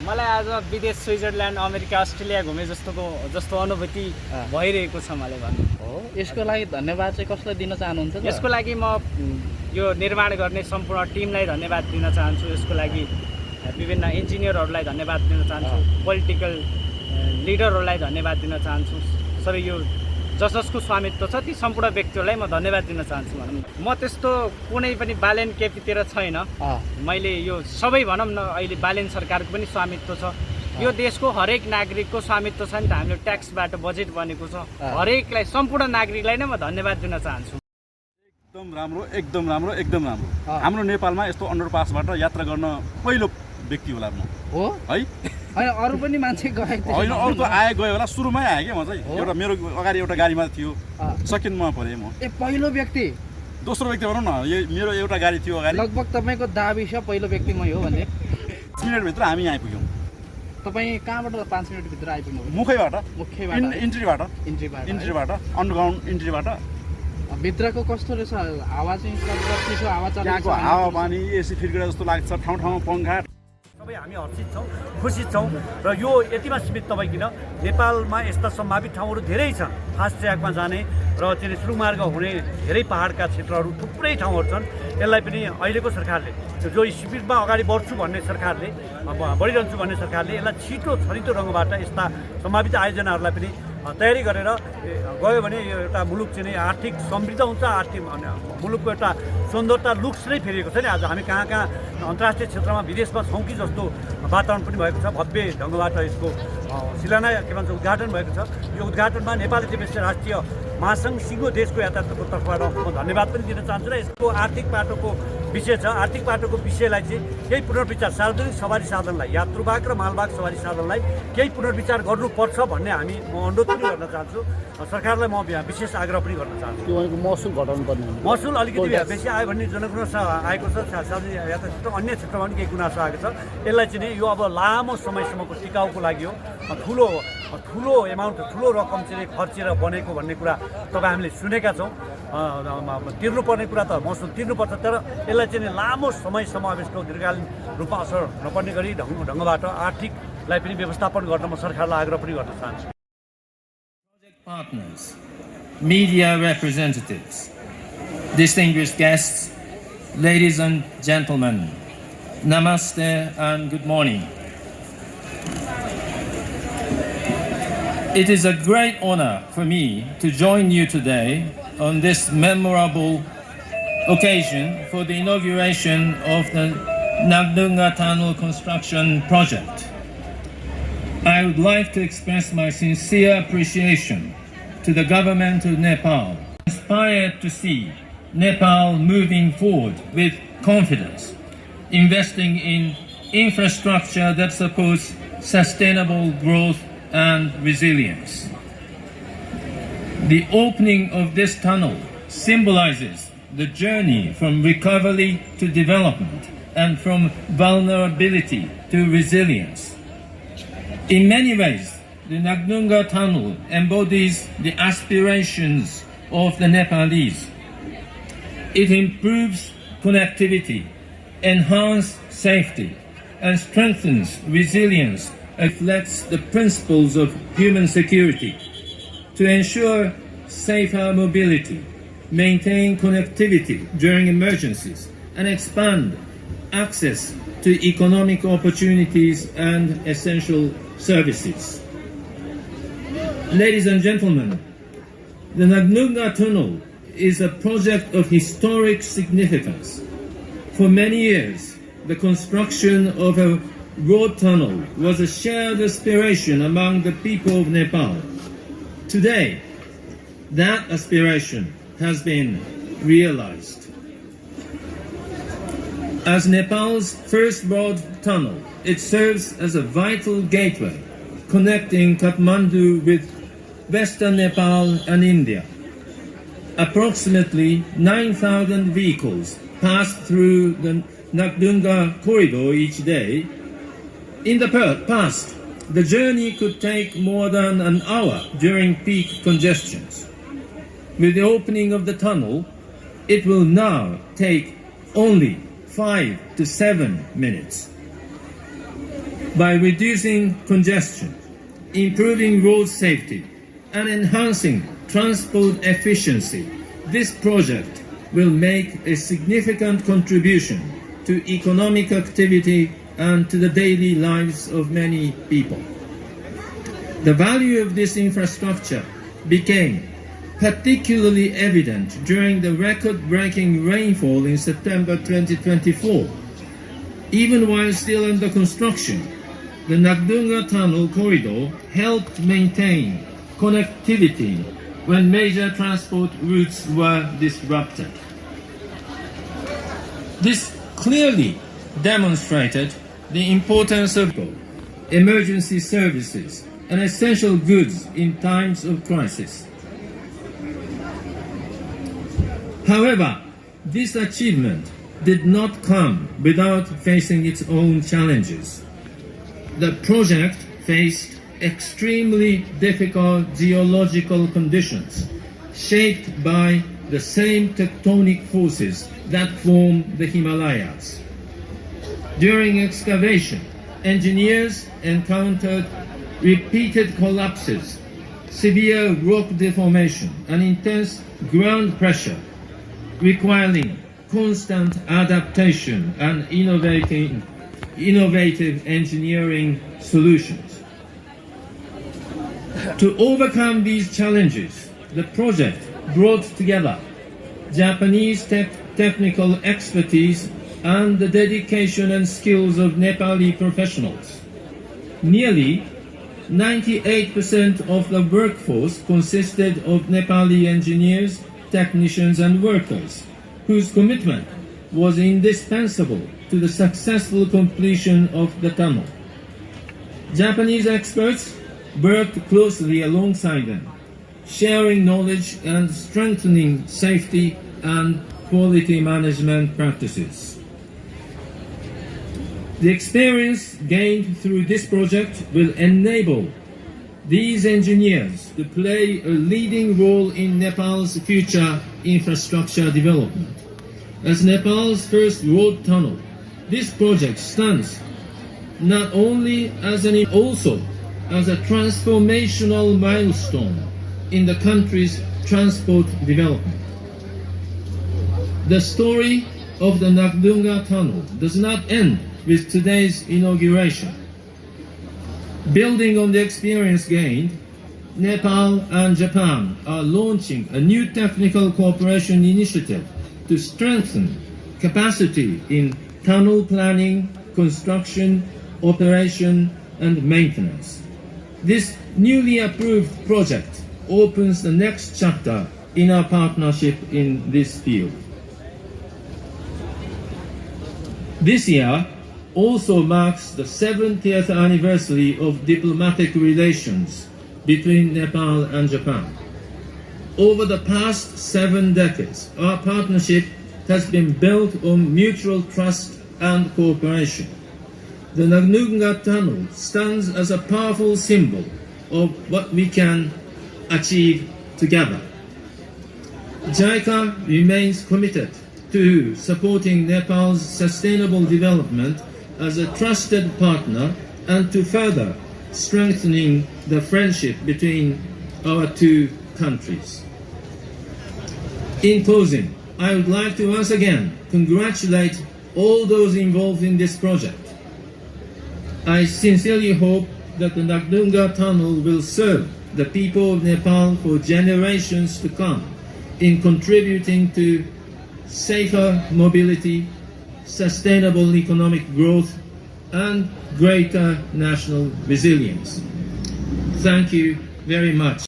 मलाई आज विदेश स्विजरल्यान्ड अमेरिका अस्ट्रेलिया घुमे जस्तो अनुभूति भइरहेको छ मलाई भन्नु हो। यसको लागि धन्यवाद चाहिँ कसलाई दिन चाहनुहुन्छ? यसको लागि म यो निर्माण गर्ने सम्पूर्ण टिमलाई धन्यवाद दिन चाहन्छु। यसको लागि विभिन्न इन्जिनियरहरूलाई धन्यवाद दिन चाहन्छु, पोलिटिकल लिडरहरूलाई धन्यवाद दिन चाहन्छु। सबै यो जसको स्वामित्व छ ती सम्पूर्ण व्यक्तिहरूलाई म धन्यवाद दिन चाहन्छु। भनौँ न म त्यस्तो कुनै पनि बालेन केपीतिर छैन। मैले यो सबै भनौँ न अहिले बालेन सरकारको पनि स्वामित्व छ। यो देशको हरेक नागरिकको स्वामित्व छ नि त। हाम्रो ट्याक्सबाट बजेट बनेको छ। हरेकलाई सम्पूर्ण नागरिकलाई नै म धन्यवाद दिन चाहन्छु। एकदम राम्रो, एकदम राम्रो, एकदम राम्रो। हाम्रो नेपालमा यस्तो अन्डरपासबाट यात्रा गर्न पहिलो व्यक्ति होला म हो है। होइन अरू पनि मान्छे गएको होइन, अरू त गयो होला। सुरुमै आएँ क्या म चाहिँ। एउटा मेरो अगाडि एउटा गाडीमा थियो, सेकेन्डमा परेँ म। पहिलो व्यक्ति, दोस्रो व्यक्ति भनौँ न। मेरो एउटा गाडी थियो अगाडि। लगभग तपाईँको दाबी छ पहिलो व्यक्ति मै हो भन्ने। 5 मिनटभित्र हामी आइपुग्यौँ। तपाईँ कहाँबाट 5 मिनटभित्र आइपुग्नु? मुखैबाट, इन्ट्रीबाट अन्डरग्राउन्ड इन्ट्रीबाट। भित्रको कस्तो रहेछ हावा चाहिँ? त्यहाँको हावा पानी एसी फिर्केर जस्तो लाग्छ, ठाउँ ठाउँमा पङ्खा। सबै हामी हर्षित छौँ, खुसी छौँ। र यो यतिमा सीमित नभइकन नेपालमा यस्ता सम्भावित ठाउँहरू धेरै छन्। फास्ट ट्र्याकमा जाने र चाहिँ सुरुमार्ग हुने धेरै पहाडका क्षेत्रहरू थुप्रै ठाउँहरू छन्। यसलाई पनि अहिलेको सरकारले जो स्पिडमा अगाडि बढ्छु भन्ने सरकारले, बढिरहन्छु भन्ने सरकारले यसलाई छिटो छरितो ढङ्गबाट यस्ता सम्भावित आयोजनाहरूलाई पनि तयारी गरेर गयो भने यो एउटा मुलुक चाहिँ आर्थिक समृद्ध हुन्छ। आर्थिक मुलुकको एउटा सुन्दरता लुक्स नै फेरिएको छ नि। आज हामी कहाँ कहाँ अन्तर्राष्ट्रिय क्षेत्रमा विदेशमा छौँ कि जस्तो वातावरण पनि भएको छ। भव्य ढङ्गबाट यसको शिलान्यास के भन्छ उद्घाटन भएको छ। यो उद्घाटनमा नेपाली टिबेट राष्ट्रिय महासङ्घ सिङ्गो देशको यातायातको तर्फबाट म धन्यवाद पनि दिन चाहन्छु। र यसको आर्थिक बाटोको विषय छ। आर्थिक बाटोको विषयलाई चाहिँ केही पुनर्विचार, सार्वजनिक सवारी साधनलाई, यात्रुवाहक र मालवाहक सवारी साधनलाई केही पुनर्विचार गर्नुपर्छ भन्ने हामी म अनुरोध पनि गर्न चाहन्छु। सरकारलाई म विशेष आग्रह पनि गर्न चाहन्छु। त्यो भनेको महसुल घटाउनु पर्ने, महसुल अलिकति बेसी आयो भन्ने जनगुनासो आएको छ। सार्वजनिक यातायात क्षेत्र अन्य क्षेत्रमा पनि केही गुनासो आएको छ। यसलाई चाहिँ यो अब लामो समयसम्मको टिकाउको लागि हो। ठुलो एमाउन्ट, ठुलो रकम चाहिँ खर्चेर बनेको भन्ने कुरा तपाईँ हामीले सुनेका छौँ। तिर्नुपर्ने कुरा त महसुल तिर्नुपर्छ, तर यसलाई चाहिँ लामो समयसम्म अब यसको दीर्घकालीन रूपमा असर नपर्ने गरी ढङ्गबाट आर्थिकलाई पनि व्यवस्थापन गर्न म सरकारलाई आग्रह पनि गर्न चाहन्छु। Partners, media representatives, distinguished guests, ladies and gentlemen, namaste and good morning. It is a great honor for me to join you today on this memorable occasion for the inauguration of the Nagdhunga Tunnel Construction Project. I would like to express my sincere appreciation to the government of Nepal, inspired to see Nepal moving forward with confidence, investing in infrastructure that supports sustainable growth and resilience. The opening of this tunnel symbolizes the journey from recovery to development and from vulnerability to resilience. In many ways, the Nagdhunga Tunnel embodies the aspirations of the Nepalese. It improves connectivity, enhances safety, and strengthens resilience, reflects the principles of human security to ensure safer mobility, maintain connectivity during emergencies, and expand access to economic opportunities and essential services. Ladies and gentlemen, the Nagdhunga Tunnel is a project of historic significance. For many years, the construction of a road tunnel was a shared aspiration among the people of Nepal. Today, that aspiration has been realized. As Nepal's first road tunnel, it serves as a vital gateway connecting Kathmandu with Western Nepal and India. Approximately 9,000 vehicles pass through the Nagdhunga corridor each day. In the past, the journey could take more than an hour during peak congestions. With the opening of the tunnel, it will now take only 5 to 7 minutes. By reducing congestion, improving road safety, and enhancing transport efficiency, this project will make a significant contribution to economic activity and to the daily lives of many people. The value of this infrastructure became particularly evident during the record-breaking rainfall in September 2024. Even while still under construction, the Nagdhunga Tunnel corridor helped maintain connectivity when major transport routes were disrupted. This clearly demonstrated the importance of emergency services and essential goods in times of crisis. However, this achievement did not come without facing its own challenges. The project faced extremely difficult geological conditions shaped by the same tectonic forces that form the Himalayas. During excavation, engineers encountered repeated collapses, severe rock deformation, and intense ground pressure, requiring constant adaptation and innovative engineering solutions. To overcome these challenges, the project brought together Japanese technical expertise and the dedication and skills of Nepali professionals. Nearly 98% of the workforce consisted of Nepali engineers, technicians, and workers, whose commitment was indispensable to the successful completion of the tunnel. Japanese experts worked closely alongside them, sharing knowledge and strengthening safety and quality management practices. The experience gained through this project will enable these engineers to play a leading role in Nepal's future infrastructure development. As Nepal's first road tunnel, this project stands not only as also as a transformational milestone in the country's transport development. The story of the Nagdhunga Tunnel does not end with today's inauguration. Building on the experience gained, Nepal and Japan are launching a new technical cooperation initiative to strengthen capacity in tunnel planning, construction, operation, and maintenance. This newly approved project opens the next chapter in our partnership in this field. This year also marks the 70th anniversary of diplomatic relations between Nepal and Japan. Over the past 7 decades, our partnership has been built on mutual trust and cooperation. The Nagdhunga Tunnel stands as a powerful symbol of what we can achieve together. JICA remains committed to supporting Nepal's sustainable development as a trusted partner and to further strengthening the friendship between our two countries. In closing, I would like to once again congratulate all those involved in this project. I sincerely hope that the Nagdhunga Tunnel will serve the people of Nepal for generations to come in contributing to safer mobility, sustainable economic growth, and greater national resilience. Thank you very much.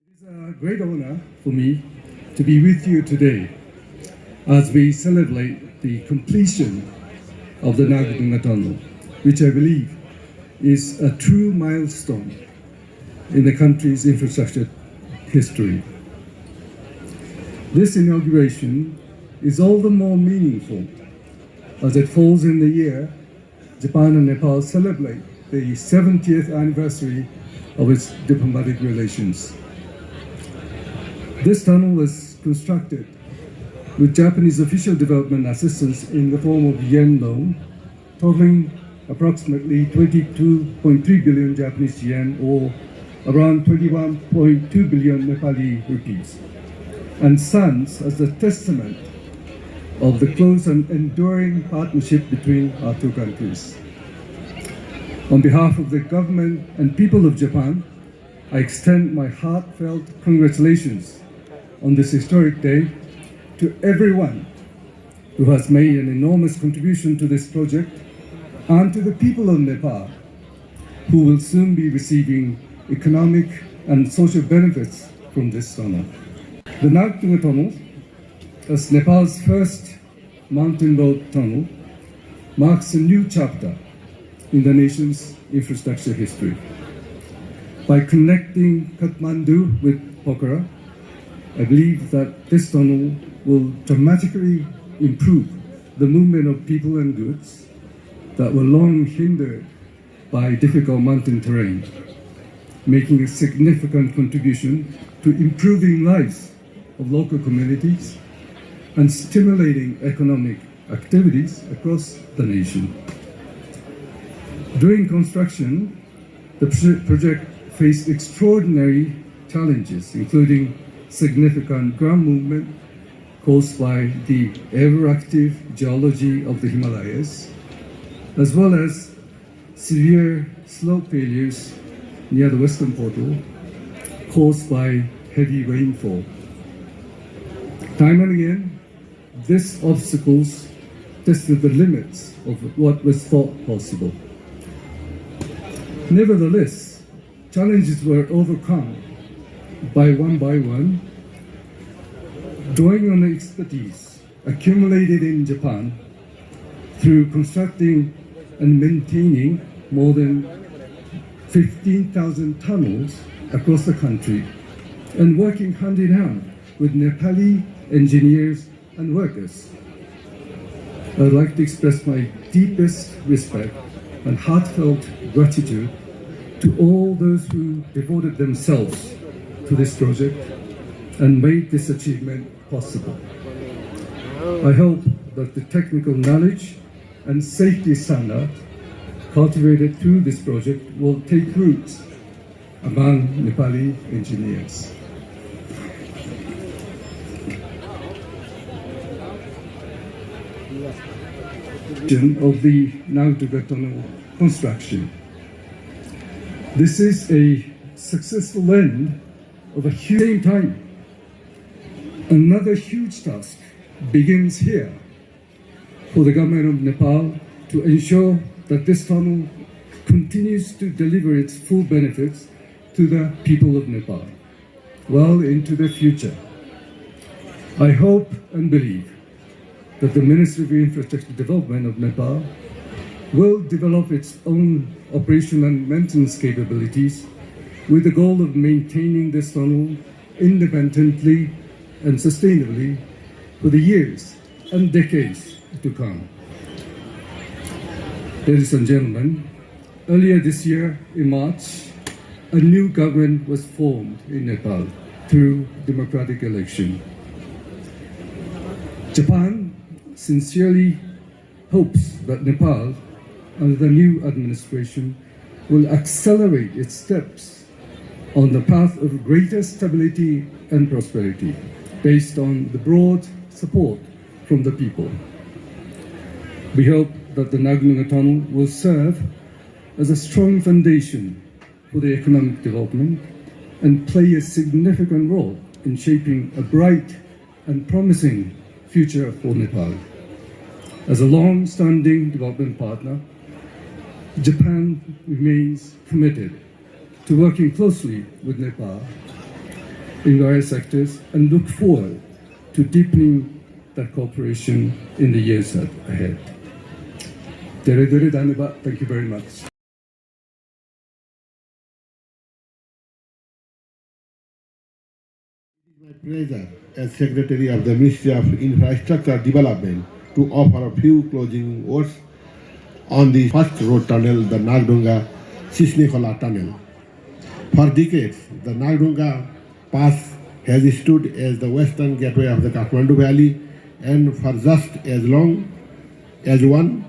It is a great honor for me to be with you today as we celebrate the completion of the Nagdhunga Tunnel, which I believe is a true milestone in the country's infrastructure history. This inauguration is all the more meaningful as it falls in the year Japan and Nepal celebrate the 70th anniversary of its diplomatic relations. This tunnel was constructed with Japanese official development assistance in the form of yen loan, totaling approximately 22.3 billion Japanese yen, or around 21.2 billion Nepali rupees, and stands as a testament of the close and enduring partnership between our two countries. On behalf of the government and people of Japan, I extend my heartfelt congratulations on this historic day to everyone who has made an enormous contribution to this project, and to the people of Nepal who will soon be receiving economic and social benefits from this tunnel. The Nagdhunga Tunnel, as Nepal's first mountain road tunnel, marks a new chapter in the nation's infrastructure history. By connecting Kathmandu with Pokhara, I believe that this tunnel will dramatically improve the movement of people and goods that were long hindered by difficult mountain terrain, making a significant contribution to improving lives of local communities and stimulating economic activities across the nation. During construction, the project faced extraordinary challenges, including significant ground movement caused by the ever-active geology of the Himalayas, as well as severe slope failures near the western portal caused by heavy rainfall. Time and again, these obstacles tested the limits of what was thought possible. Nevertheless, challenges were overcome by one, drawing on the expertise accumulated in Japan through constructing and maintaining more than 15,000 tunnels across the country, and working hand in hand with Nepali engineers and workers. I would like to express my deepest respect and heartfelt gratitude to all those who devoted themselves to this project and made this achievement possible. I hope that the technical knowledge and safety standard cultivated through this project will take roots among Nepali engineers. Of the Nagdhunga Tunnel construction. This is a successful end of a huge time. Another huge task begins here for the government of Nepal to ensure that this tunnel continues to deliver its full benefits to the people of Nepal well into the future. I hope and believe that the Ministry of Infrastructure Development of Nepal will develop its own operational and maintenance capabilities with the goal of maintaining this tunnel independently and sustainably for the years and decades to come. Ladies and gentlemen, earlier this year in March, a new government was formed in Nepal through democratic election. Japan sincerely hopes that Nepal, under the new administration, will accelerate its steps on the path of greater stability and prosperity based on the broad support from the people. We hope that the Nagdhunga Tunnel will serve as a strong foundation for the economic development and play a significant role in shaping a bright and promising future for Nepal. As a long-standing development partner, Japan remains committed to working closely with Nepal in various sectors and look forward to deepening that cooperation in the years ahead. Thank you very much. My pleasure as Secretary of the Ministry of Infrastructure Development to offer a few closing words on the first road tunnel, the Nagdhunga Sisnekola Tunnel. For decades, the Nagdhunga Pass has stood as the western gateway of the Kathmandu Valley and for just as long as one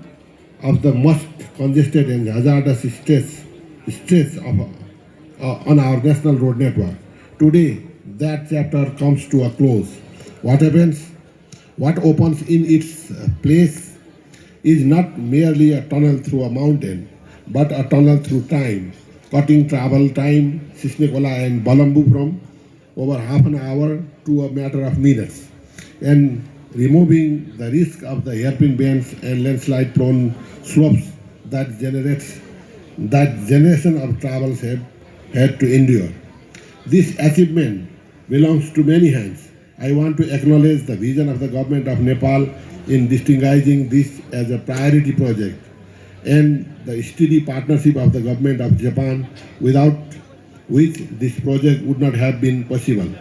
of the most congested and hazardous stretches on our national road network. Today, that chapter comes to a close. What happens? What opens in its place is not merely a tunnel through a mountain, but a tunnel through time, cutting travel time, Sisnekola and Balambu from over half an hour to a matter of minutes, and removing the risk of the hairpin bends and landslide-prone slopes that generation of travelers have had to endure. This achievement belongs to many hands. I want to acknowledge the vision of the government of Nepal in distinguishing this as a priority project and the steady partnership of the government of Japan, without which this project would not have been possible.